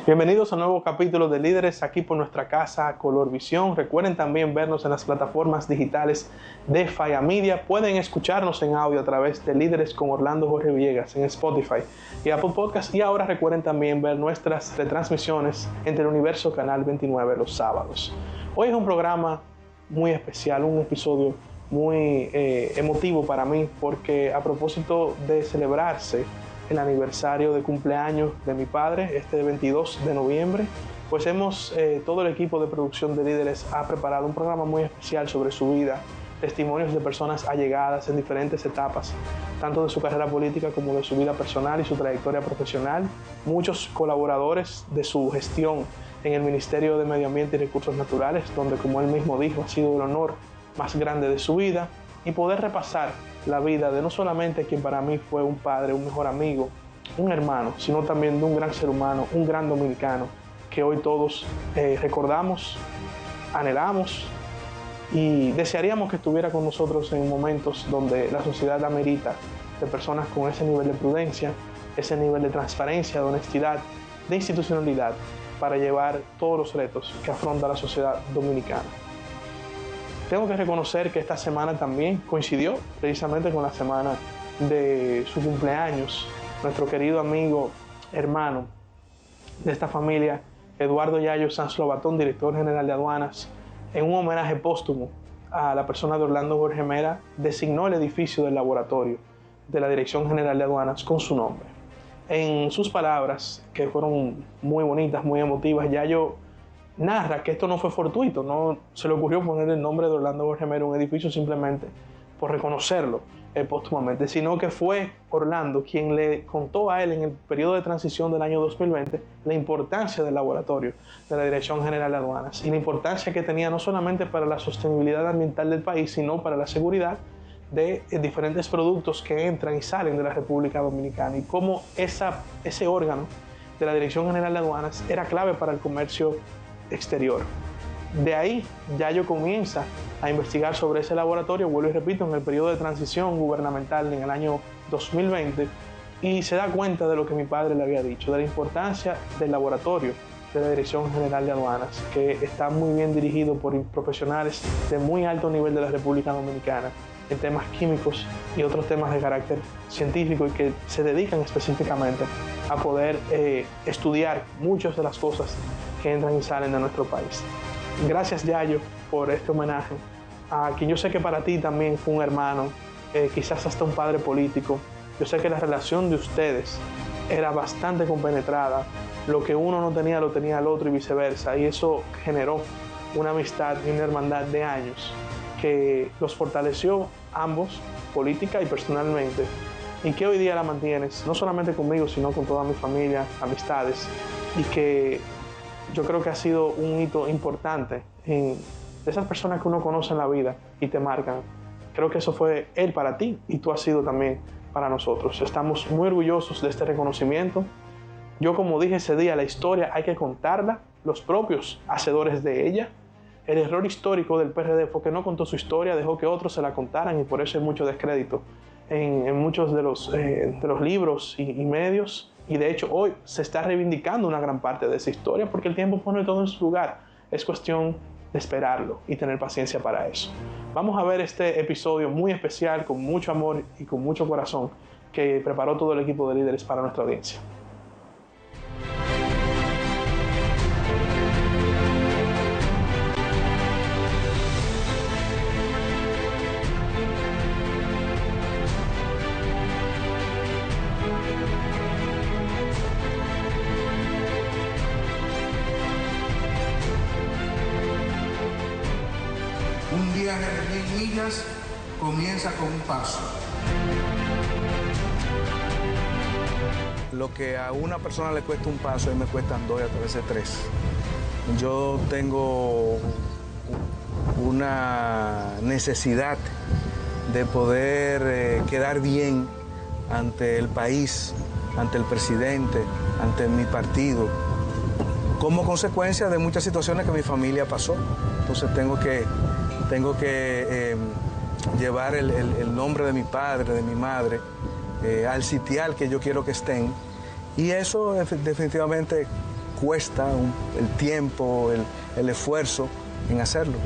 Bienvenidos a un nuevo capítulo de Líderes aquí por nuestra casa Color Visión. Recuerden también vernos en las plataformas digitales de Faya Media. Pueden escucharnos en audio a través de Líderes con Orlando Jorge Villegas en Spotify y Apple Podcast. Y ahora recuerden también ver nuestras retransmisiones en Teleuniverso Canal 29 los sábados. Hoy es un programa muy especial, un episodio muy emotivo para mí, porque a propósito de celebrarse el aniversario de cumpleaños de mi padre, este 22 de noviembre, pues todo el equipo de producción de Líderes ha preparado un programa muy especial sobre su vida, testimonios de personas allegadas en diferentes etapas, tanto de su carrera política como de su vida personal y su trayectoria profesional, muchos colaboradores de su gestión en el Ministerio de Medio Ambiente y Recursos Naturales, donde, como él mismo dijo, ha sido el honor más grande de su vida, y poder repasar la vida de no solamente quien para mí fue un padre, un mejor amigo, un hermano, sino también de un gran ser humano, un gran dominicano, que hoy todos recordamos, anhelamos y desearíamos que estuviera con nosotros en momentos donde la sociedad amerita de personas con ese nivel de prudencia, ese nivel de transparencia, de honestidad, de institucionalidad, para llevar todos los retos que afronta la sociedad dominicana. Tengo que reconocer que esta semana también coincidió precisamente con la semana de su cumpleaños. Nuestro querido amigo, hermano de esta familia, Eduardo Yayo Sanz Lobatón, director general de aduanas, en un homenaje póstumo a la persona de Orlando Jorge Mera, designó el edificio del laboratorio de la Dirección General de Aduanas con su nombre. En sus palabras, que fueron muy bonitas, muy emotivas, Yayo narra que esto no fue fortuito, no se le ocurrió poner el nombre de Orlando Jorge Mera en un edificio simplemente por reconocerlo póstumamente, sino que fue Orlando quien le contó a él en el periodo de transición del año 2020 la importancia del laboratorio de la Dirección General de Aduanas y la importancia que tenía no solamente para la sostenibilidad ambiental del país, sino para la seguridad de diferentes productos que entran y salen de la República Dominicana, y cómo ese órgano de la Dirección General de Aduanas era clave para el comercio exterior. De ahí Yayo comienza a investigar sobre ese laboratorio, vuelvo y repito, en el periodo de transición gubernamental en el año 2020, y se da cuenta de lo que mi padre le había dicho, de la importancia del laboratorio de la Dirección General de Aduanas, que está muy bien dirigido por profesionales de muy alto nivel de la República Dominicana en temas químicos y otros temas de carácter científico, y que se dedican específicamente a poder estudiar muchas de las cosas que entran y salen de nuestro país. Gracias, Yayo, por este homenaje, a quien yo sé que para ti también fue un hermano, quizás hasta un padre político. Yo sé que la relación de ustedes era bastante compenetrada, lo que uno no tenía lo tenía el otro y viceversa, y eso generó una amistad y una hermandad de años que los fortaleció ambos, política y personalmente, y que hoy día la mantienes, no solamente conmigo, sino con toda mi familia, amistades, y que yo creo que ha sido un hito importante de esas personas que uno conoce en la vida y te marcan. Creo que eso fue él para ti y tú has sido también para nosotros. Estamos muy orgullosos de este reconocimiento. Yo, como dije ese día, la historia hay que contarla, los propios hacedores de ella. El error histórico del PRD fue que no contó su historia, dejó que otros se la contaran, y por eso hay mucho descrédito en muchos de los libros y medios. Y de hecho hoy se está reivindicando una gran parte de esa historia, porque el tiempo pone todo en su lugar. Es cuestión de esperarlo y tener paciencia para eso. Vamos a ver este episodio muy especial, con mucho amor y con mucho corazón, que preparó todo el equipo de Líderes para nuestra audiencia. Un viaje de 1000 millas comienza con un paso. Lo que a una persona le cuesta un paso, a mí me cuestan 2 y a veces 3. Yo tengo una necesidad de poder quedar bien ante el país, ante el presidente, ante mi partido, como consecuencia de muchas situaciones que mi familia pasó. Entonces tengo que llevar el nombre de mi padre, de mi madre, al sitial que yo quiero que estén. Y eso definitivamente cuesta el tiempo, el esfuerzo en hacerlo.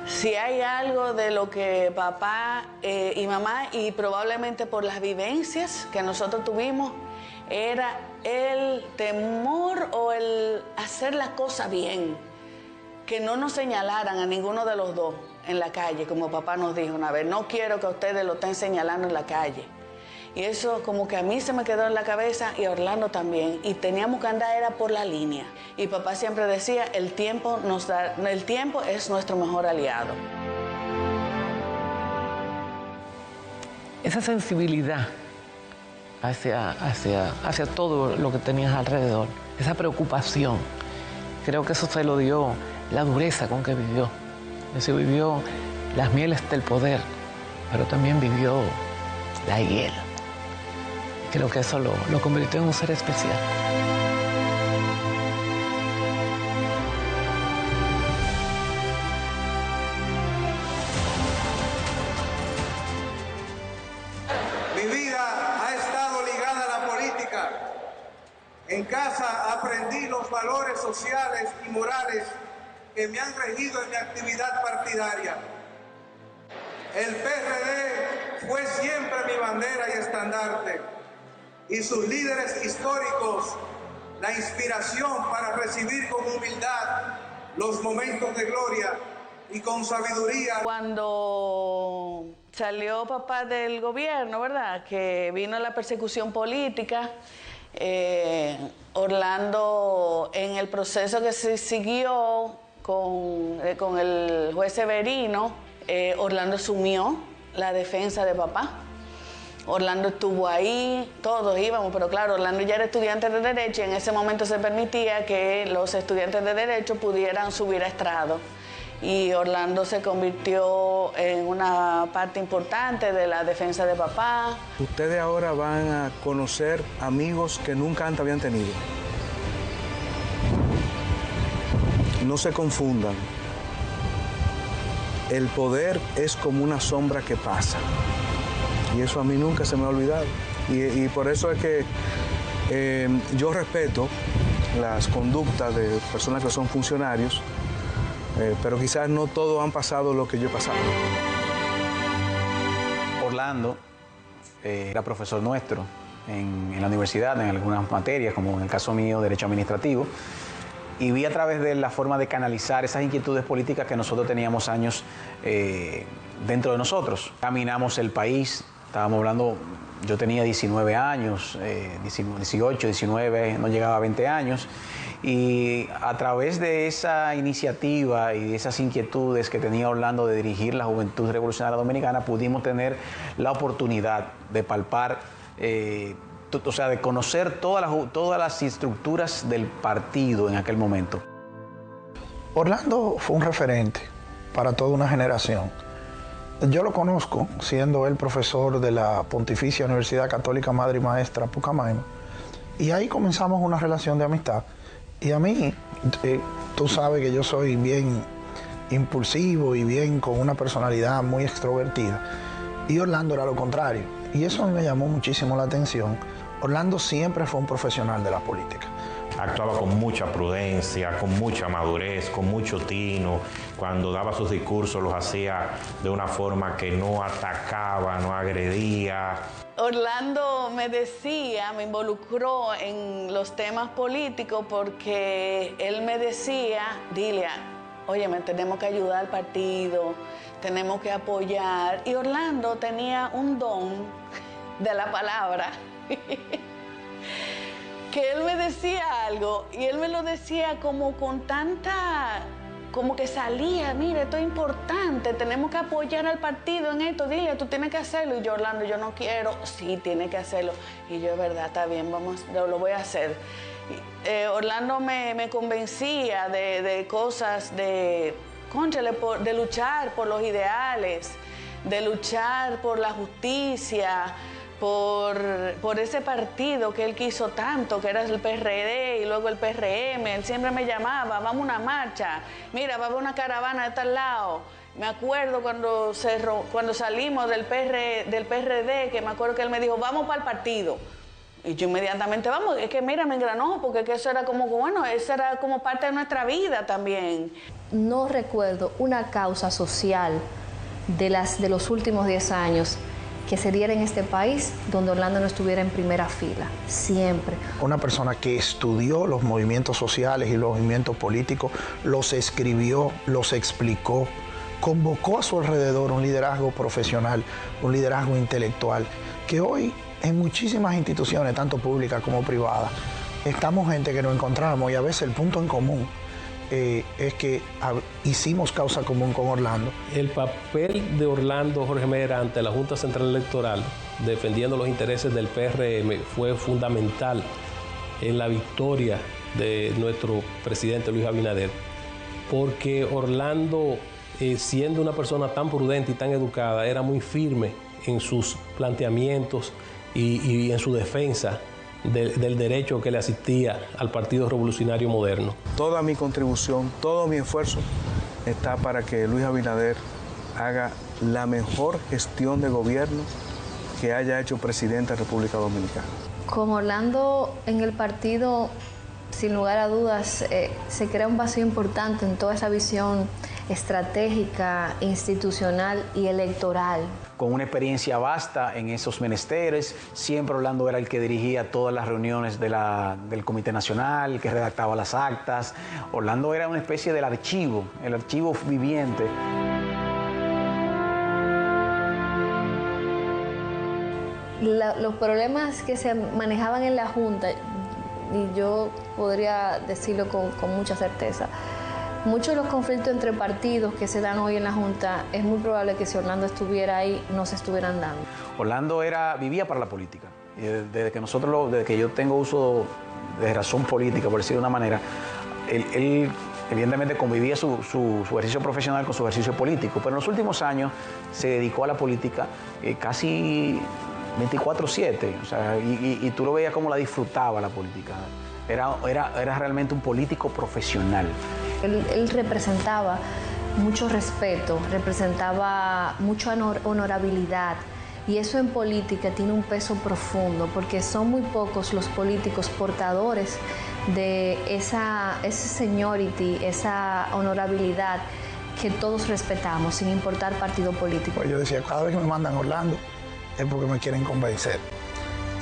Si hay algo de lo que papá y mamá, y probablemente por las vivencias que nosotros tuvimos, era el temor o el hacer la cosa bien, que no nos señalaran a ninguno de los dos en la calle, como papá nos dijo una vez, no quiero que ustedes lo estén señalando en la calle. Y eso como que a mí se me quedó en la cabeza y a Orlando también, y teníamos que andar era por la línea. Y papá siempre decía, el tiempo es nuestro mejor aliado. Esa sensibilidad hacia todo lo que tenías alrededor, esa preocupación, creo que eso se lo dio la dureza con que vivió. Se vivió las mieles del poder, pero también vivió la hiel. Creo que eso lo convirtió en un ser especial. Mi vida ha estado ligada a la política. En casa aprendí los valores sociales y morales que me han regido en mi actividad partidaria. El PRD fue siempre mi bandera y estandarte, y sus líderes históricos la inspiración para recibir con humildad los momentos de gloria y con sabiduría. Cuando salió papá del gobierno, ¿verdad?, que vino la persecución política, Orlando, en el proceso que se siguió con el juez Severino, Orlando asumió la defensa de papá. Orlando estuvo ahí, todos íbamos, pero claro, Orlando ya era estudiante de Derecho y en ese momento se permitía que los estudiantes de Derecho pudieran subir a estrado. Y Orlando se convirtió en una parte importante de la defensa de papá. Ustedes ahora van a conocer amigos que nunca antes habían tenido. No se confundan. El poder es como una sombra que pasa. Y eso a mí nunca se me ha olvidado. Y por eso es que yo respeto las conductas de personas que son funcionarios, pero quizás no todos han pasado lo que yo he pasado. Orlando era profesor nuestro en la universidad, en algunas materias, como en el caso mío, Derecho Administrativo, y vi a través de la forma de canalizar esas inquietudes políticas que nosotros teníamos años dentro de nosotros. Caminamos el país, estábamos hablando, yo tenía 19 años, 18, 19, no llegaba a 20 años, y a través de esa iniciativa y de esas inquietudes que tenía Orlando de dirigir la Juventud Revolucionaria Dominicana, pudimos tener la oportunidad de palpar, o sea, de conocer todas las estructuras del partido en aquel momento. Orlando fue un referente para toda una generación. Yo lo conozco siendo él profesor de la Pontificia Universidad Católica Madre y Maestra Pucamaima, y ahí comenzamos una relación de amistad. Y a mí, tú sabes que yo soy bien impulsivo y bien con una personalidad muy extrovertida, y Orlando era lo contrario, y eso a mí me llamó muchísimo la atención. Orlando siempre fue un profesional de la política. Actuaba con mucha prudencia, con mucha madurez, con mucho tino. Cuando daba sus discursos los hacía de una forma que no atacaba, no agredía. Orlando me involucró en los temas políticos porque él me decía, Dilia, óyeme, tenemos que ayudar al partido, tenemos que apoyar. Y Orlando tenía un don de la palabra. Que él me decía algo y él me lo decía como con tanta, como que salía, mire, esto es importante, tenemos que apoyar al partido en esto, dile, tú tienes que hacerlo. Y yo, Orlando, yo no quiero. Sí, tiene que hacerlo. Y yo, es verdad, está bien, lo voy a hacer. Orlando me convencía de cosas, de luchar por los ideales, de luchar por la justicia, por ese partido que él quiso tanto, que era el PRD y luego el PRM. Él siempre me llamaba, vamos a una marcha, mira, va a haber una caravana de tal lado. Me acuerdo cuando salimos del PRD, que me acuerdo que él me dijo, vamos para el partido. Y yo inmediatamente, vamos, es que mira, me engranó, porque que eso era como, bueno, eso era como parte de nuestra vida también. No recuerdo una causa social de los últimos 10 años que se diera en este país donde Orlando no estuviera en primera fila, siempre. Una persona que estudió los movimientos sociales y los movimientos políticos, los escribió, los explicó, convocó a su alrededor un liderazgo profesional, un liderazgo intelectual, que hoy en muchísimas instituciones, tanto públicas como privadas, estamos gente que nos encontramos y a veces el punto en común es que hicimos causa común con Orlando. El papel de Orlando Jorge Mera ante la Junta Central Electoral, defendiendo los intereses del PRM, fue fundamental en la victoria de nuestro presidente Luis Abinader, porque Orlando, siendo una persona tan prudente y tan educada, era muy firme en sus planteamientos y en su defensa del derecho que le asistía al Partido Revolucionario Moderno. Toda mi contribución, todo mi esfuerzo está para que Luis Abinader haga la mejor gestión de gobierno que haya hecho presidente de la República Dominicana. Con Orlando en el partido, sin lugar a dudas, se crea un vacío importante en toda esa visión estratégica, institucional y electoral. Con una experiencia vasta en esos menesteres, siempre Orlando era el que dirigía todas las reuniones del Comité Nacional, el que redactaba las actas. Orlando era una especie del archivo, el archivo viviente. Los problemas que se manejaban en la Junta, y yo podría decirlo con mucha certeza, muchos de los conflictos entre partidos que se dan hoy en la Junta, es muy probable que si Orlando estuviera ahí, no se estuvieran dando. Orlando vivía para la política. Desde que yo tengo uso de razón política, por decirlo de una manera, él evidentemente convivía su ejercicio profesional con su ejercicio político, pero en los últimos años se dedicó a la política casi 24/7, o sea, y tú lo veías como la disfrutaba la política. Era realmente un político profesional. Él representaba mucho respeto, representaba mucha honorabilidad, y eso en política tiene un peso profundo, porque son muy pocos los políticos portadores de ese seniority, esa honorabilidad que todos respetamos, sin importar partido político. Yo decía, cada vez que me mandan a Orlando es porque me quieren convencer.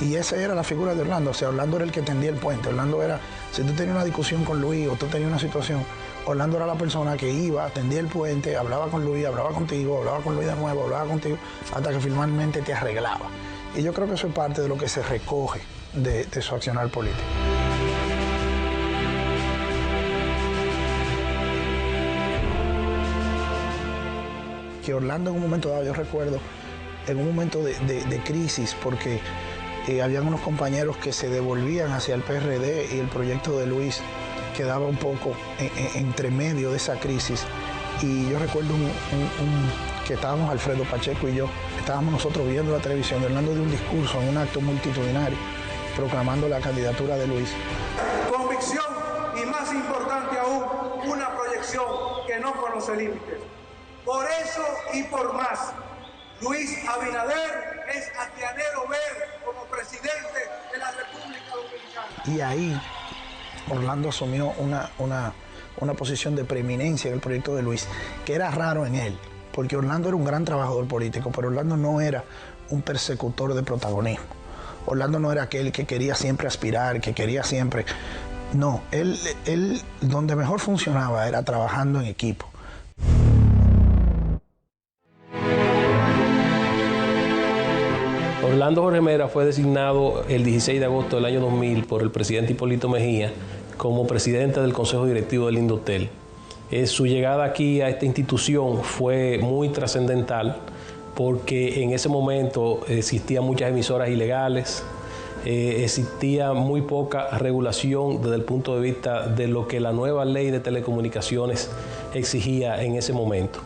Y esa era la figura de Orlando. O sea, Orlando era el que tendía el puente. Orlando era, si tú tenías una discusión con Luis o tú tenías una situación, Orlando era la persona que iba, tendía el puente, hablaba con Luis, hablaba contigo, hablaba con Luis de nuevo, hablaba contigo, hasta que finalmente te arreglaba. Y yo creo que eso es parte de lo que se recoge de su accionar político. Que Orlando en un momento dado, yo recuerdo, en un momento de crisis, porque habían unos compañeros que se devolvían hacia el PRD y el proyecto de Luis quedaba un poco entre medio de esa crisis. Y yo recuerdo que estábamos Alfredo Pacheco y yo, estábamos nosotros viendo la televisión, Orlando dio un discurso en un acto multitudinario proclamando la candidatura de Luis. Convicción y, más importante aún, una proyección que no conoce límites. Por eso y por más, Luis Abinader es a quien anhelo ver como presidente de la República Dominicana. Y ahí Orlando asumió una posición de preeminencia en el proyecto de Luis, que era raro en él, porque Orlando era un gran trabajador político, pero Orlando no era un persecutor de protagonismo. Orlando no era aquel que quería siempre aspirar, que quería siempre... No, él donde mejor funcionaba era trabajando en equipo. Orlando Jorge Mera fue designado el 16 de agosto del año 2000 por el presidente Hipólito Mejía como presidente del Consejo Directivo del Lindotel. Su llegada aquí a esta institución fue muy trascendental porque en ese momento existían muchas emisoras ilegales, existía muy poca regulación desde el punto de vista de lo que la nueva ley de telecomunicaciones exigía en ese momento.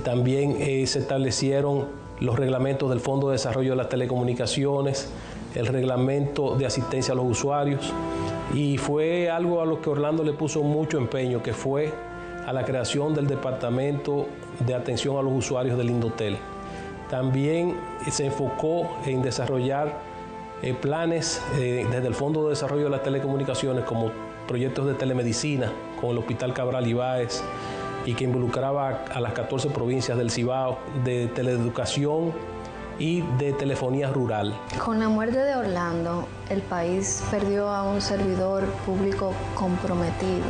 También se establecieron los reglamentos del Fondo de Desarrollo de las Telecomunicaciones, el reglamento de asistencia a los usuarios, y fue algo a lo que Orlando le puso mucho empeño, que fue a la creación del Departamento de Atención a los Usuarios del Lindotel. También se enfocó en desarrollar planes desde el Fondo de Desarrollo de las Telecomunicaciones como proyectos de telemedicina con el Hospital Cabral Ibáez y que involucraba a las 14 provincias del Cibao, de teleeducación y de telefonía rural. Con la muerte de Orlando, el país perdió a un servidor público comprometido,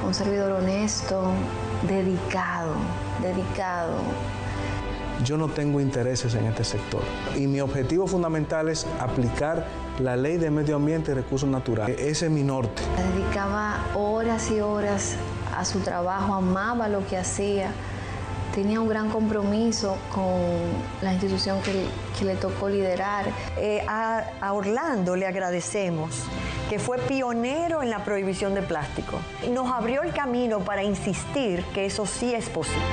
un servidor honesto, dedicado. Yo no tengo intereses en este sector y mi objetivo fundamental es aplicar la Ley de Medio Ambiente y Recursos Naturales. Ese es mi norte. Dedicaba horas y horas a su trabajo, amaba lo que hacía, tenía un gran compromiso con la institución que le tocó liderar. A Orlando le agradecemos que fue pionero en la prohibición de plástico y nos abrió el camino para insistir que eso sí es posible.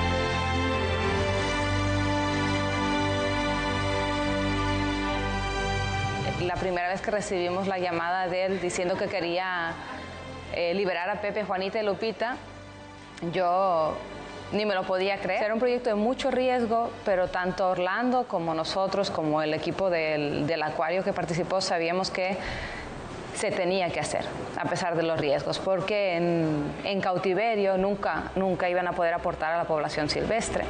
La primera vez que recibimos la llamada de él diciendo que quería liberar a Pepe, Juanita y Lupita, yo ni me lo podía creer. Era un proyecto de mucho riesgo, pero tanto Orlando como nosotros, como el equipo del acuario que participó, sabíamos que se tenía que hacer, a pesar de los riesgos, porque en cautiverio nunca iban a poder aportar a la población silvestre.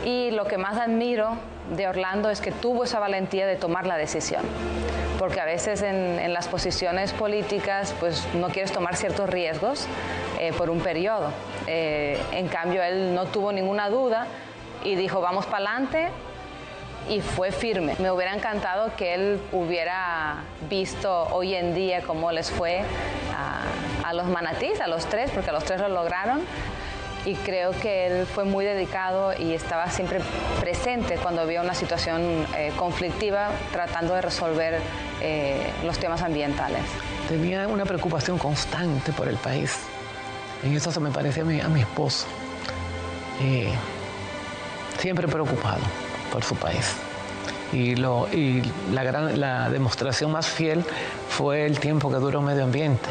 Y lo que más admiro de Orlando es que tuvo esa valentía de tomar la decisión, porque a veces en las posiciones políticas pues no quieres tomar ciertos riesgos por un periodo. En cambio, él no tuvo ninguna duda y dijo, vamos para adelante, y fue firme. Me hubiera encantado que él hubiera visto hoy en día cómo les fue a los manatíes, a los tres, porque a los tres lo lograron. Y creo que él fue muy dedicado y estaba siempre presente cuando había una situación conflictiva, tratando de resolver los temas ambientales. Tenía una preocupación constante por el país. En eso se me parece a mi esposo. Siempre preocupado por su país. Y la demostración más fiel fue el tiempo que duró Medio Ambiente.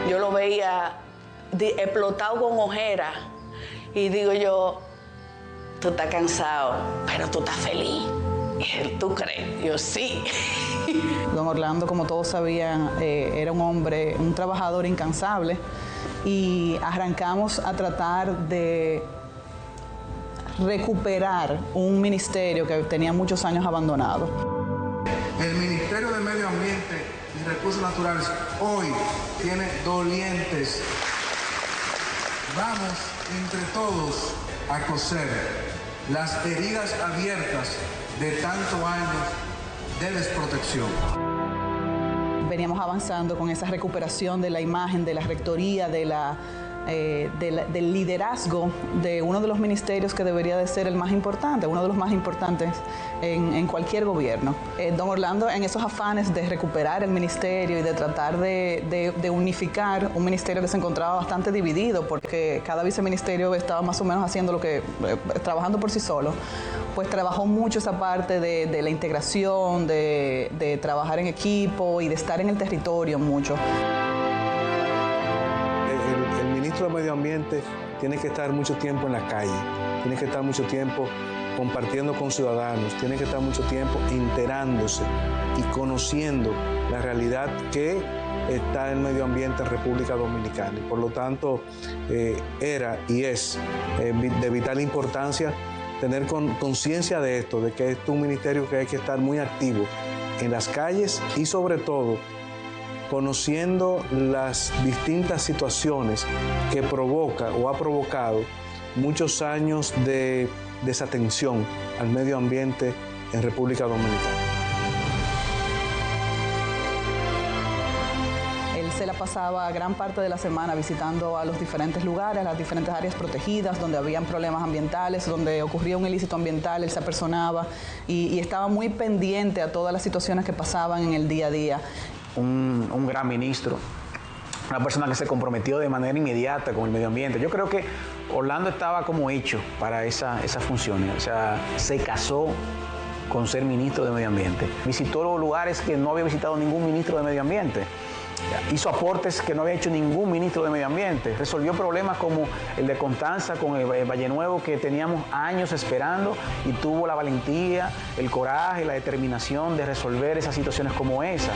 Yo lo veía explotado con ojeras y digo yo, tú estás cansado, pero tú estás feliz. Y él, ¿tú crees? Yo sí. Don Orlando, como todos sabían, era un hombre, un trabajador incansable, y arrancamos a tratar de recuperar un ministerio que tenía muchos años abandonado. El Ministerio de Medio Ambiente y Recursos Naturales hoy tiene dolientes. Vamos entre todos a coser las heridas abiertas de tantos años de desprotección. Veníamos avanzando con esa recuperación de la imagen de la rectoría, del liderazgo de uno de los ministerios que debería de ser el más importante, uno de los más importantes en cualquier gobierno. Don Orlando, en esos afanes de recuperar el ministerio y de tratar de unificar un ministerio que se encontraba bastante dividido, porque cada viceministerio estaba más o menos haciendo lo que, trabajando por sí solo, pues trabajó mucho esa parte de la integración, de trabajar en equipo y de estar en el territorio mucho. El ministro de Medio Ambiente tiene que estar mucho tiempo en la calle, tiene que estar mucho tiempo compartiendo con ciudadanos, tiene que estar mucho tiempo enterándose y conociendo la realidad que está en el medio ambiente en República Dominicana. Y por lo tanto, era y es de vital importancia tener conciencia de esto, de que es un ministerio que hay que estar muy activo en las calles y sobre todo conociendo las distintas situaciones que provoca o ha provocado muchos años de desatención al medio ambiente en República Dominicana. Él se la pasaba gran parte de la semana visitando a los diferentes lugares, las diferentes áreas protegidas, donde habían problemas ambientales, donde ocurría un ilícito ambiental, él se apersonaba y estaba muy pendiente a todas las situaciones que pasaban en el día a día. Un gran ministro, una persona que se comprometió de manera inmediata con el medio ambiente. Yo creo que Orlando estaba como hecho para esas funciones. O sea, se casó con ser ministro de Medio Ambiente. Visitó los lugares que no había visitado ningún ministro de Medio Ambiente. hizo aportes que no había hecho ningún ministro de Medio Ambiente. Resolvió problemas como el de Constanza con el Valle Nuevo, que teníamos años esperando, y tuvo la valentía, el coraje, la determinación de resolver esas situaciones como esa.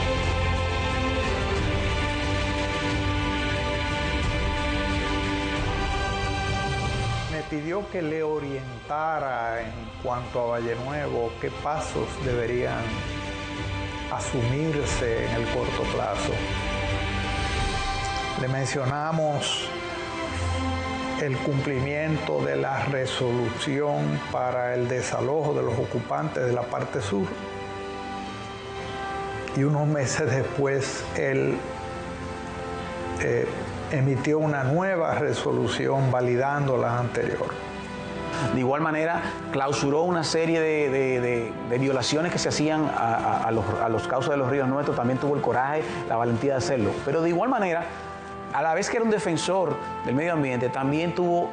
Me pidió que le orientara en cuanto a Valle Nuevo qué pasos deberían asumirse en el corto plazo. Le mencionamos el cumplimiento de la resolución para el desalojo de los ocupantes de la parte sur. Y unos meses después él emitió una nueva resolución validando la anterior. De igual manera, clausuró una serie de violaciones que se hacían a los cauces de los ríos nuestros. También tuvo el coraje, la valentía de hacerlo. Pero de igual manera, a la vez que era un defensor del medio ambiente, también tuvo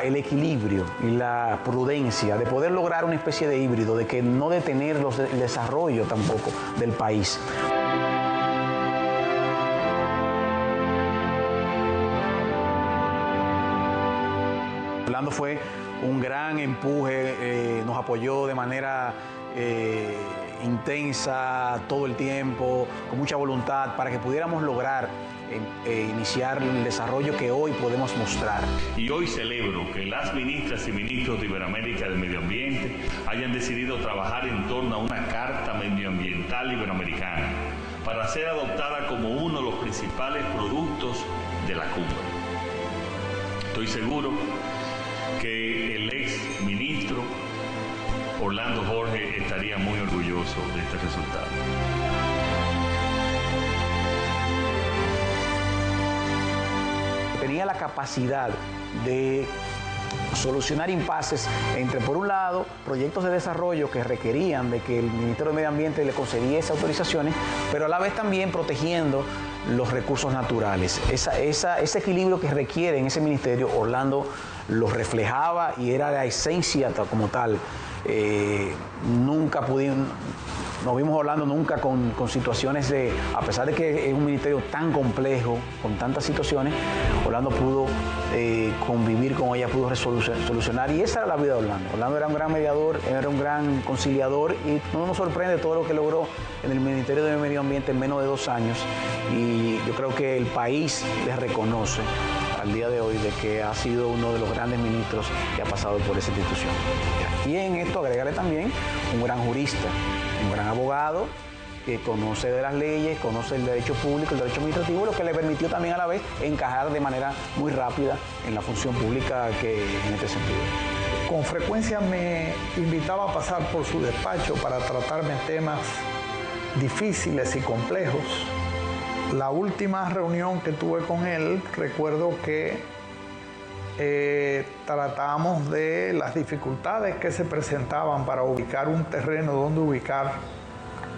el equilibrio y la prudencia de poder lograr una especie de híbrido, de que no detener el desarrollo tampoco del país. Orlando fue un gran empuje, nos apoyó de manera intensa todo el tiempo, con mucha voluntad, para que pudiéramos lograr iniciar el desarrollo que hoy podemos mostrar. Y hoy celebro que las ministras y ministros de Iberoamérica del Medio Ambiente hayan decidido trabajar en torno a una Carta Medioambiental Iberoamericana para ser adoptada como uno de los principales productos de la cumbre. Estoy seguro que el ex ministro Orlando Jorge estaría muy orgulloso de este resultado. Tenía la capacidad de solucionar impases entre, por un lado, proyectos de desarrollo que requerían de que el Ministerio de Medio Ambiente le concediese autorizaciones, pero a la vez también protegiendo los recursos naturales. Ese equilibrio que requiere en ese ministerio, Orlando lo reflejaba y era la esencia como tal. Nunca pudimos, nos vimos hablando nunca con situaciones de, a pesar de que es un ministerio tan complejo, con tantas situaciones, Orlando pudo convivir con ella, pudo solucionar, y esa era la vida de Orlando. Orlando era un gran mediador, era un gran conciliador, y no nos sorprende todo lo que logró en el Ministerio de Medio Ambiente en menos de 2 años, y yo creo que el país les reconoce al día de hoy de que ha sido uno de los grandes ministros que ha pasado por esa institución. Y en esto agregarle también un gran jurista, un gran abogado que conoce de las leyes, conoce el derecho público, el derecho administrativo, lo que le permitió también a la vez encajar de manera muy rápida en la función pública que en este sentido. Con frecuencia me invitaba a pasar por su despacho para tratarme temas difíciles y complejos. La última reunión que tuve con él, recuerdo que tratamos de las dificultades que se presentaban para ubicar un terreno donde ubicar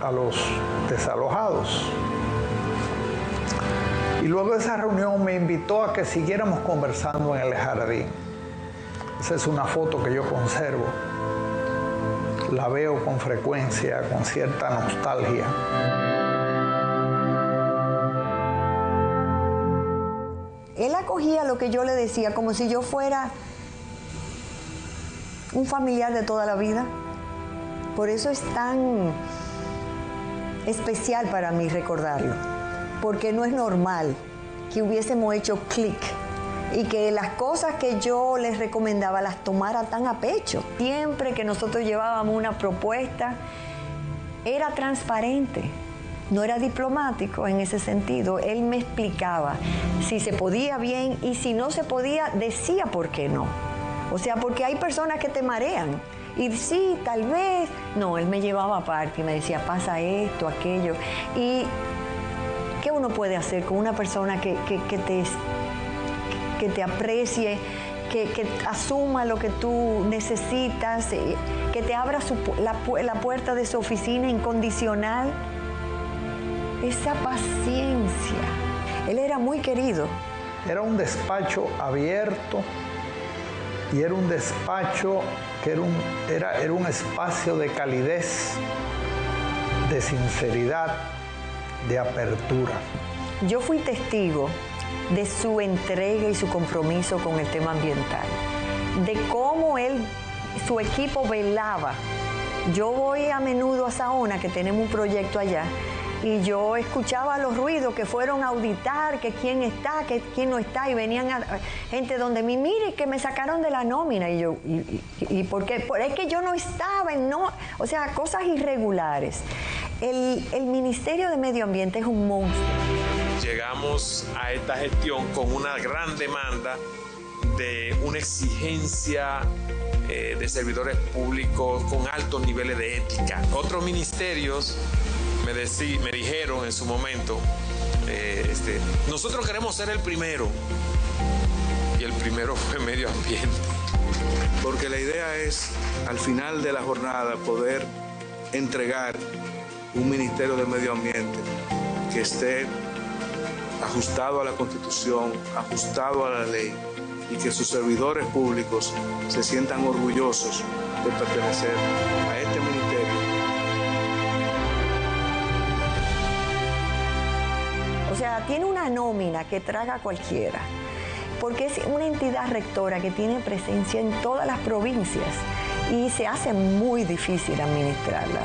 a los desalojados. Y luego de esa reunión me invitó a que siguiéramos conversando en el jardín. Esa es una foto que yo conservo. La veo con frecuencia, con cierta nostalgia. Él acogía lo que yo le decía como si yo fuera un familiar de toda la vida. Por eso es tan especial para mí recordarlo, porque no es normal que hubiésemos hecho clic y que las cosas que yo les recomendaba las tomara tan a pecho. Siempre que nosotros llevábamos una propuesta, era transparente. No era diplomático en ese sentido. Él me explicaba si se podía bien y si no se podía, decía por qué no. O sea, porque hay personas que te marean. Y sí, tal vez. No, él me llevaba aparte y me decía, pasa esto, aquello. ¿Y qué uno puede hacer con una persona que te aprecie, que asuma lo que tú necesitas, que te abra la puerta de su oficina incondicional? Esa paciencia. Él era muy querido. Era un despacho abierto y era un despacho que era un espacio de calidez, de sinceridad, de apertura. yo fui testigo de su entrega y su compromiso con el tema ambiental, de cómo su equipo velaba. Yo voy a menudo a Saona, que tenemos un proyecto allá, y yo escuchaba los ruidos que fueron a auditar, que quién está, que quién no está, y venían gente donde me mire, que me sacaron de la nómina, y yo, ¿y por qué? Es que yo no estaba, o sea, cosas irregulares. El Ministerio de Medio Ambiente es un monstruo. Llegamos a esta gestión con una gran demanda de una exigencia de servidores públicos con altos niveles de ética. Otros ministerios me dijeron en su momento, nosotros queremos ser el primero, y el primero fue Medio Ambiente. Porque la idea es, al final de la jornada, poder entregar un Ministerio de Medio Ambiente que esté ajustado a la Constitución, ajustado a la ley, y que sus servidores públicos se sientan orgullosos de pertenecer a este ministerio. O sea, tiene una nómina que traga a cualquiera, porque es una entidad rectora que tiene presencia en todas las provincias y se hace muy difícil administrarla.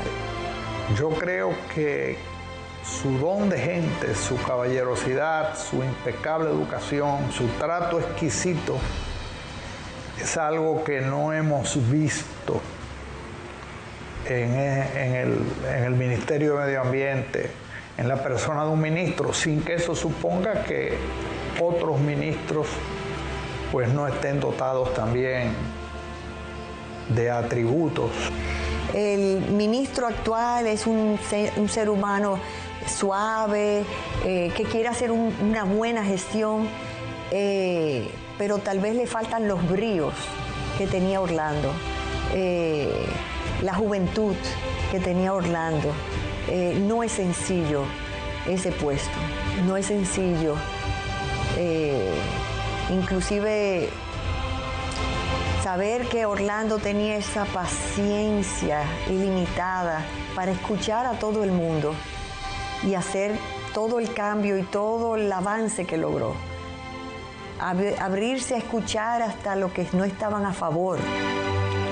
Yo creo que su don de gente, su caballerosidad, su impecable educación, su trato exquisito, es algo que no hemos visto en el Ministerio de Medio Ambiente, en la persona de un ministro, sin que eso suponga que otros ministros pues no estén dotados también de atributos. El ministro actual es un ser humano suave, que quiere hacer una buena gestión, pero tal vez le faltan los bríos que tenía Orlando, la juventud que tenía Orlando. No es sencillo ese puesto, no es sencillo. Inclusive saber que Orlando tenía esa paciencia ilimitada para escuchar a todo el mundo y hacer todo el cambio y todo el avance que logró. Abrirse a escuchar hasta lo que no estaban a favor.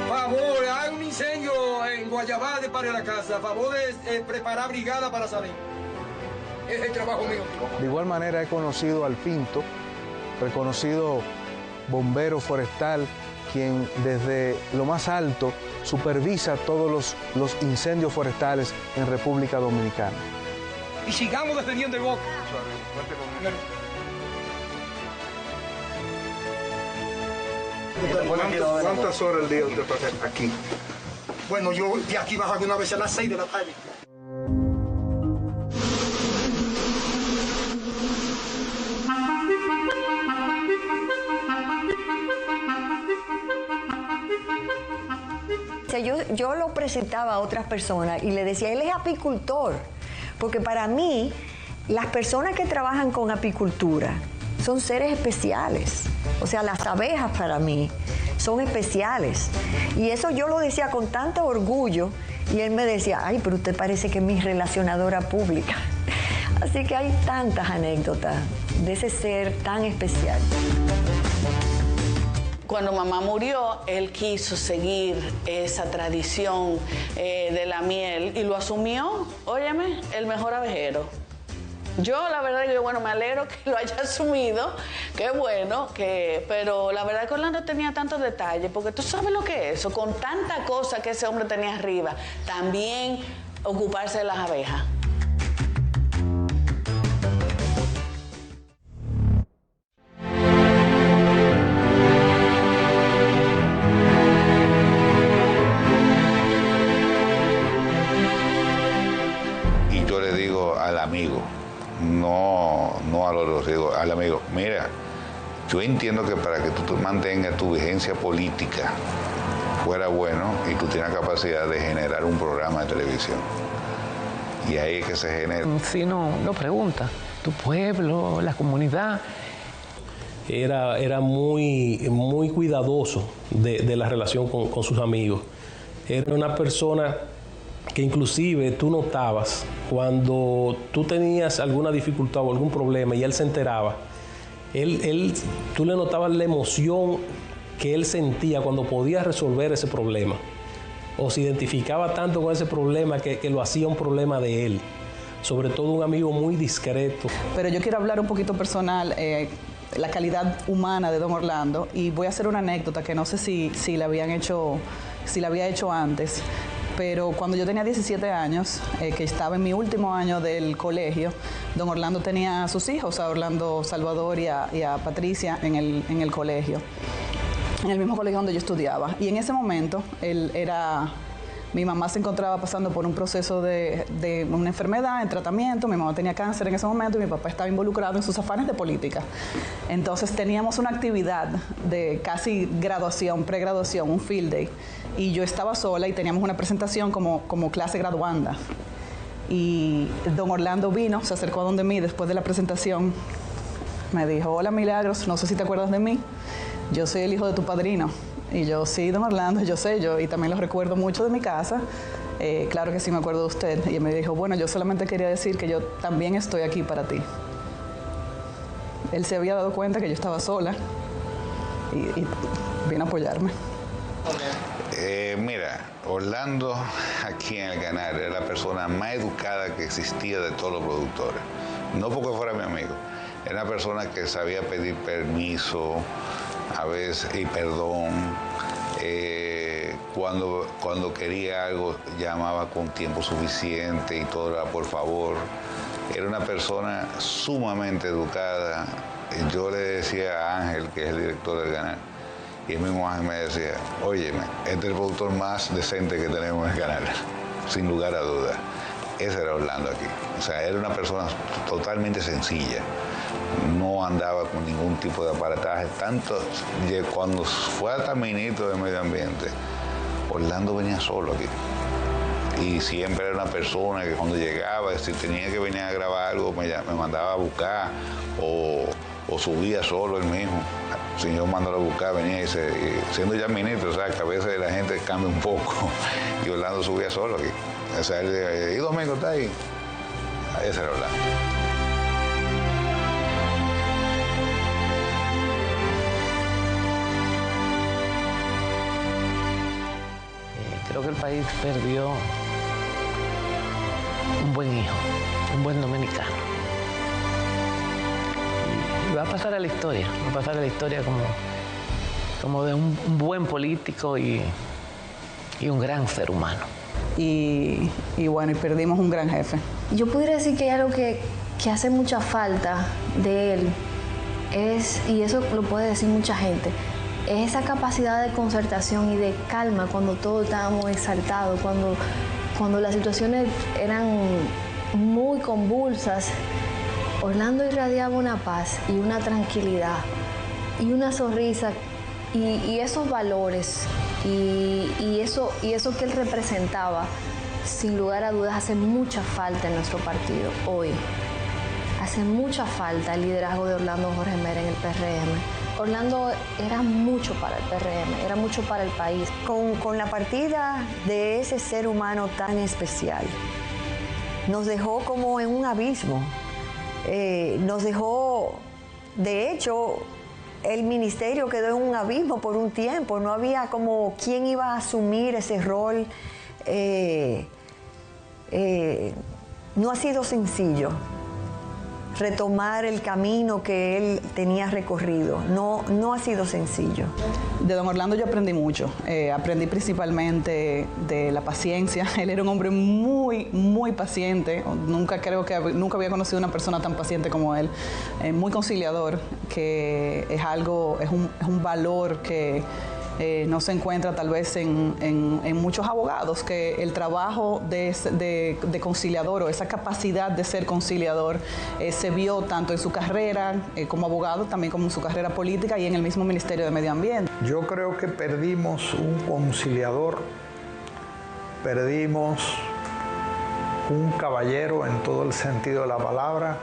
Favor, hay un incendio en Guayabal para la casa. Favor de preparar brigada para salir. Es el trabajo mío. De igual manera he conocido al Pinto, reconocido bombero forestal, quien desde lo más alto supervisa todos los incendios forestales en República Dominicana. Y sigamos defendiendo el bosque. ¿Cuántas horas al día usted pasa aquí? Bueno, yo de aquí bajo alguna vez a las 6 de la tarde. O sea, yo lo presentaba a otras personas y le decía, él es apicultor, porque para mí las personas que trabajan con apicultura son seres especiales. O sea, las abejas para mí son especiales. Y eso yo lo decía con tanto orgullo y él me decía, ay, pero usted parece que es mi relacionadora pública. Así que hay tantas anécdotas de ese ser tan especial. Cuando mamá murió, él quiso seguir esa tradición de la miel y lo asumió, óyeme, el mejor abejero. Yo la verdad que bueno, me alegro que lo haya asumido, qué bueno, pero la verdad que Orlando tenía tantos detalles, porque tú sabes lo que es eso, con tanta cosa que ese hombre tenía arriba, también ocuparse de las abejas. Y yo le digo al amigo, no a los digo al amigo, mira, yo entiendo que para que tú mantengas tu vigencia política fuera bueno y tú tienes capacidad de generar un programa de televisión. Y ahí es que se genera. Si no pregunta, tu pueblo, la comunidad. Era muy cuidadoso de la relación con sus amigos. Era una persona que inclusive tú notabas cuando tú tenías alguna dificultad o algún problema y él se enteraba, tú le notabas la emoción que él sentía cuando podía resolver ese problema, o se identificaba tanto con ese problema que lo hacía un problema de él. Sobre todo un amigo muy discreto. Pero yo quiero hablar un poquito personal, la calidad humana de don Orlando, y voy a hacer una anécdota que no sé si la había hecho antes, pero cuando yo tenía 17 años, que estaba en mi último año del colegio, don Orlando tenía a sus hijos, a Orlando Salvador y a Patricia en el colegio, en el mismo colegio donde yo estudiaba. Y en ese momento, mi mamá se encontraba pasando por un proceso de una enfermedad, en tratamiento. Mi mamá tenía cáncer en ese momento y mi papá estaba involucrado en sus afanes de política. Entonces teníamos una actividad de casi graduación, pregraduación, un field day. Y yo estaba sola y teníamos una presentación como clase graduanda. Y don Orlando vino, se acercó a donde mí después de la presentación. Me dijo: hola Milagros, no sé si te acuerdas de mí. Yo soy el hijo de tu padrino. Y yo, sí, don Orlando, yo sé, y también los recuerdo mucho de mi casa. Claro que sí me acuerdo de usted. Y me dijo: bueno, yo solamente quería decir que yo también estoy aquí para ti. Él se había dado cuenta que yo estaba sola y vino a apoyarme. Mira, Orlando aquí en el canal era la persona más educada que existía de todos los productores. No porque fuera mi amigo, era una persona que sabía pedir permiso, a veces, y perdón. Cuando quería algo, llamaba con tiempo suficiente y todo era por favor. Era una persona sumamente educada. Yo le decía a Ángel, que es el director del canal, y el mismo Ángel me decía: óyeme, este es el productor más decente que tenemos en el canal, sin lugar a dudas. Ese era Orlando aquí. O sea, era una persona totalmente sencilla. No andaba con ningún tipo de aparataje. Tanto cuando fue hasta ministro de Medio Ambiente, Orlando venía solo aquí. Y siempre era una persona que cuando llegaba, si tenía que venir a grabar algo, me mandaba a buscar o subía solo él mismo. Si yo mandaba a buscar, venía y siendo ya ministro, o sea, que a veces la gente cambia un poco. Y Orlando subía solo aquí. O sea, ¿y Domingo está ahí? Ese era Orlando. Creo que el país perdió un buen hijo, un buen dominicano. Y va a pasar a la historia, como de un buen político y un gran ser humano. Y bueno, y perdimos un gran jefe. Yo pudiera decir que hay algo que hace mucha falta de él, y eso lo puede decir mucha gente, es esa capacidad de concertación y de calma cuando todos estábamos exaltados, cuando las situaciones eran muy convulsas. Orlando irradiaba una paz y una tranquilidad y una sonrisa y esos valores y eso que él representaba, sin lugar a dudas, hace mucha falta en nuestro partido hoy. Hace mucha falta el liderazgo de Orlando Jorge Mera en el PRM. Orlando era mucho para el PRM, era mucho para el país. Con la partida de ese ser humano tan especial, nos dejó como en un abismo. Nos dejó, de hecho, el ministerio quedó en un abismo por un tiempo. No había como quién iba a asumir ese rol. No ha sido sencillo retomar el camino que él tenía recorrido. No ha sido sencillo. De don Orlando yo aprendí mucho. Aprendí principalmente de la paciencia. Él era un hombre muy, muy paciente. Nunca había conocido una persona tan paciente como él. Muy conciliador, que es un valor que no se encuentra tal vez en muchos abogados, que el trabajo de conciliador o esa capacidad de ser conciliador se vio tanto en su carrera como abogado, también como en su carrera política y en el mismo Ministerio de Medio Ambiente. Yo creo que perdimos un conciliador, perdimos un caballero en todo el sentido de la palabra,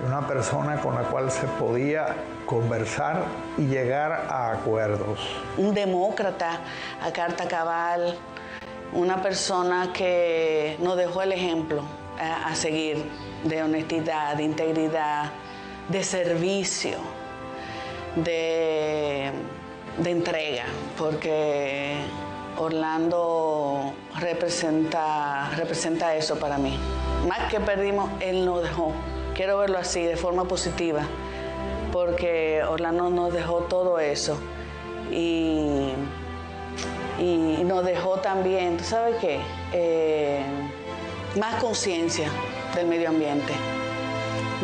una persona con la cual se podía conversar y llegar a acuerdos. Un demócrata a carta cabal, una persona que nos dejó el ejemplo a seguir de honestidad, de integridad, de servicio, de entrega, porque Orlando representa eso para mí. Más que perdimos, él nos dejó. Quiero verlo así, de forma positiva, porque Orlando nos dejó todo eso y nos dejó también, ¿tú sabes qué? Más conciencia del medio ambiente.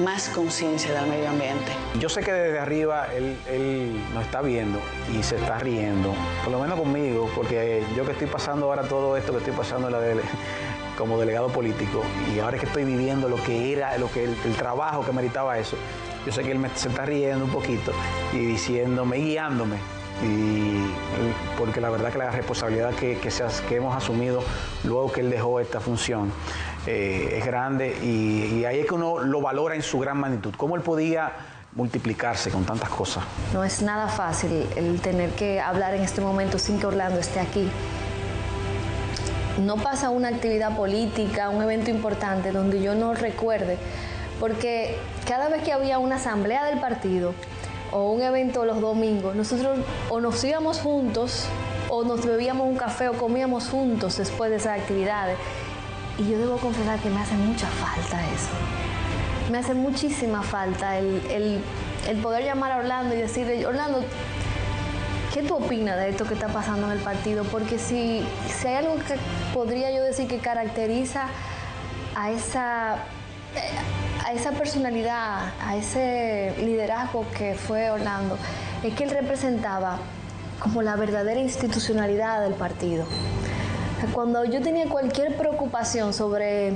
Más conciencia del medio ambiente. Yo sé que desde arriba él nos está viendo y se está riendo, por lo menos conmigo, porque yo que estoy pasando ahora todo esto que estoy pasando como delegado político, y ahora es que estoy viviendo lo que era, el trabajo que meritaba eso, yo sé que él se está riendo un poquito y diciéndome, y guiándome, porque la verdad que la responsabilidad que hemos asumido luego que él dejó esta función es grande, y ahí es que uno lo valora en su gran magnitud. ¿Cómo él podía multiplicarse con tantas cosas? No es nada fácil el tener que hablar en este momento sin que Orlando esté aquí. No pasa una actividad política, un evento importante donde yo no recuerde, porque cada vez que había una asamblea del partido o un evento los domingos, nosotros o nos íbamos juntos o nos bebíamos un café o comíamos juntos después de esas actividades. Y yo debo confesar que me hace mucha falta eso. Me hace muchísima falta el poder llamar a Orlando y decirle, Orlando, ¿qué tú opinas de esto que está pasando en el partido? Porque si hay algo que podría yo decir que caracteriza a esa personalidad, a ese liderazgo que fue Orlando, es que él representaba como la verdadera institucionalidad del partido. Cuando yo tenía cualquier preocupación sobre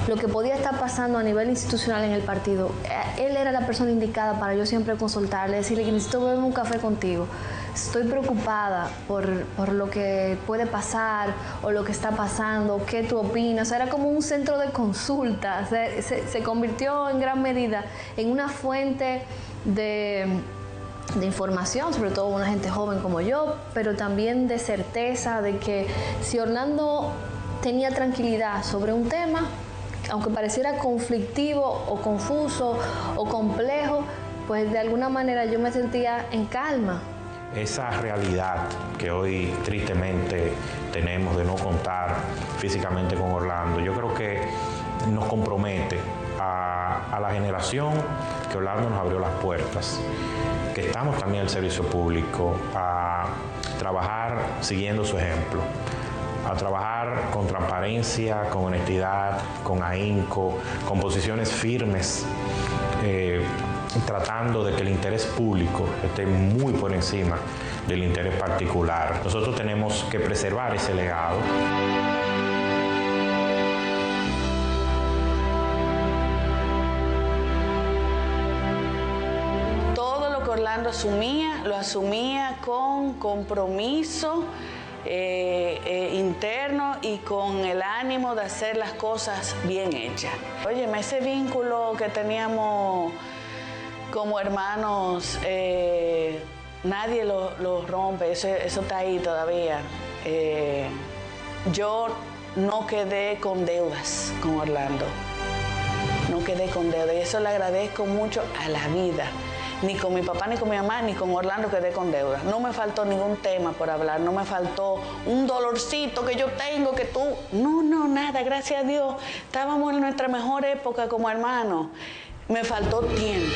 lo que podía estar pasando a nivel institucional en el partido, él era la persona indicada para yo siempre consultarle, decirle que necesito beberme un café contigo. Estoy preocupada por lo que puede pasar o lo que está pasando, ¿qué tú opinas? O sea, era como un centro de consulta, se convirtió en gran medida en una fuente de información, sobre todo una gente joven como yo, pero también de certeza de que si Orlando tenía tranquilidad sobre un tema, aunque pareciera conflictivo o confuso o complejo, pues de alguna manera yo me sentía en calma. Esa realidad que hoy tristemente tenemos de no contar físicamente con Orlando, yo creo que nos compromete a la generación que Orlando nos abrió las puertas, que estamos también al servicio público, a trabajar siguiendo su ejemplo, a trabajar con transparencia, con honestidad, con ahínco, con posiciones firmes, tratando de que el interés público esté muy por encima del interés particular. Nosotros tenemos que preservar ese legado. Todo lo que Orlando asumía, lo asumía con compromiso interno y con el ánimo de hacer las cosas bien hechas. Óyeme, ese vínculo que teníamos como hermanos, nadie lo rompe, eso está ahí todavía. Yo no quedé con deudas con Orlando, no quedé con deudas, y eso le agradezco mucho a la vida. Ni con mi papá, ni con mi mamá, ni con Orlando quedé con deudas. No me faltó ningún tema por hablar, no me faltó un dolorcito que yo tengo, que tú... No, nada, gracias a Dios. Estábamos en nuestra mejor época como hermanos. Me faltó tiempo.